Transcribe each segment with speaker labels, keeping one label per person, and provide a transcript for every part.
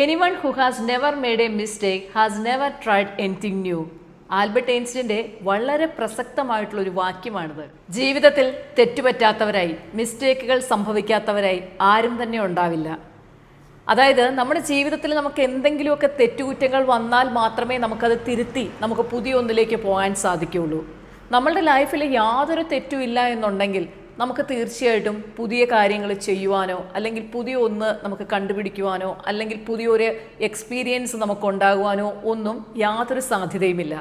Speaker 1: Anyone who has never made a mistake has never tried anything new. Albert ഐൻസ്റ്റീൻ്റെ വളരെ പ്രസക്തമായിട്ടുള്ളൊരു വാക്യമാണിത്. ജീവിതത്തിൽ തെറ്റുപറ്റാത്തവരായി, മിസ്റ്റേക്കുകൾ സംഭവിക്കാത്തവരായി ആരും തന്നെ ഉണ്ടാവില്ല. അതായത് നമ്മുടെ ജീവിതത്തിൽ നമുക്ക് എന്തെങ്കിലുമൊക്കെ തെറ്റുകുറ്റങ്ങൾ വന്നാൽ മാത്രമേ നമുക്കത് തിരുത്തി നമുക്ക് പുതിയ ഒന്നിലേക്ക് പോകാൻ സാധിക്കുകയുള്ളൂ. നമ്മളുടെ ലൈഫിൽ യാതൊരു തെറ്റുമില്ല എന്നുണ്ടെങ്കിൽ നമുക്ക് തീർച്ചയായിട്ടും പുതിയ കാര്യങ്ങൾ ചെയ്യുവാനോ അല്ലെങ്കിൽ പുതിയ ഒന്ന് നമുക്ക് കണ്ടുപിടിക്കുവാനോ അല്ലെങ്കിൽ പുതിയൊരു എക്സ്പീരിയൻസ് നമുക്കുണ്ടാകുവാനോ ഒന്നും യാതൊരു സാധ്യതയുമില്ല.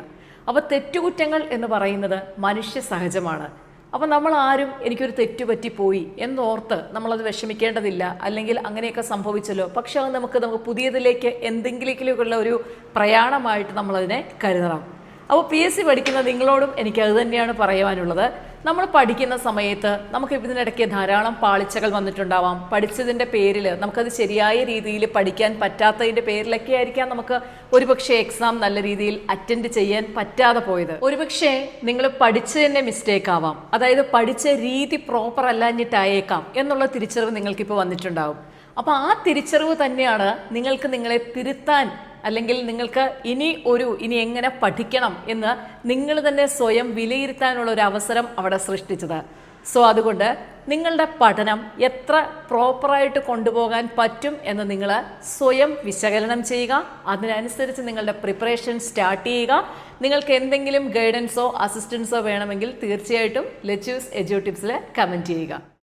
Speaker 1: അപ്പോൾ തെറ്റുകുറ്റങ്ങൾ എന്ന് പറയുന്നത് മനുഷ്യ സഹജമാണ്. അപ്പോൾ നമ്മൾ ആരും എനിക്കൊരു തെറ്റുപറ്റിപ്പോയി എന്നോർത്ത് നമ്മളത് വിഷമിക്കേണ്ടതില്ല. അല്ലെങ്കിൽ അങ്ങനെയൊക്കെ സംഭവിച്ചല്ലോ, പക്ഷെ അത് നമുക്ക് പുതിയതിലേക്ക് എന്തെങ്കിലേക്കുള്ള ഒരു പ്രയാണമായിട്ട് നമ്മളതിനെ കരുതണം. അപ്പോൾ PSC പഠിക്കുന്ന നിങ്ങളോടും എനിക്കത് തന്നെയാണ് പറയുവാനുള്ളത്. നമ്മൾ പഠിക്കുന്ന സമയത്ത് നമുക്ക് ഇതിനിടയ്ക്ക് ധാരാളം പാളിച്ചകൾ വന്നിട്ടുണ്ടാവാം. പഠിച്ചതിൻ്റെ പേരിൽ നമുക്കത് ശരിയായ രീതിയിൽ പഠിക്കാൻ പറ്റാത്തതിൻ്റെ പേരിലൊക്കെ ആയിരിക്കാം നമുക്ക് ഒരുപക്ഷെ എക്സാം നല്ല രീതിയിൽ അറ്റൻഡ് ചെയ്യാൻ പറ്റാതെ പോയത്. ഒരുപക്ഷെ നിങ്ങൾ പഠിച്ചതിൻ്റെ മിസ്റ്റേക്ക് ആവാം, അതായത് പഠിച്ച രീതി പ്രോപ്പർ അല്ലാഞ്ഞിട്ടായേക്കാം എന്നുള്ള തിരിച്ചറിവ് നിങ്ങൾക്കിപ്പോൾ വന്നിട്ടുണ്ടാവും. അപ്പോൾ ആ തിരിച്ചറിവ് തന്നെയാണ് നിങ്ങൾക്ക് നിങ്ങളെ തിരുത്താൻ അല്ലെങ്കിൽ നിങ്ങൾക്ക് ഇനി എങ്ങനെ പഠിക്കണം എന്ന് നിങ്ങൾ തന്നെ സ്വയം വിലയിരുത്താനുള്ള ഒരു അവസരം അവിടെ സൃഷ്ടിച്ചത്. സോ അതുകൊണ്ട് നിങ്ങളുടെ പഠനം എത്ര പ്രോപ്പറായിട്ട് കൊണ്ടുപോകാൻ പറ്റും എന്ന് നിങ്ങൾ സ്വയം വിശകലനം ചെയ്യുക. അതിനനുസരിച്ച് നിങ്ങളുടെ പ്രിപ്പറേഷൻ സ്റ്റാർട്ട് ചെയ്യുക. നിങ്ങൾക്ക് എന്തെങ്കിലും ഗൈഡൻസോ അസിസ്റ്റൻസോ വേണമെങ്കിൽ തീർച്ചയായിട്ടും ലെറ്റ്യൂസ് എഡ്യൂ ടിപ്സിൽ കമൻറ്റ് ചെയ്യുക.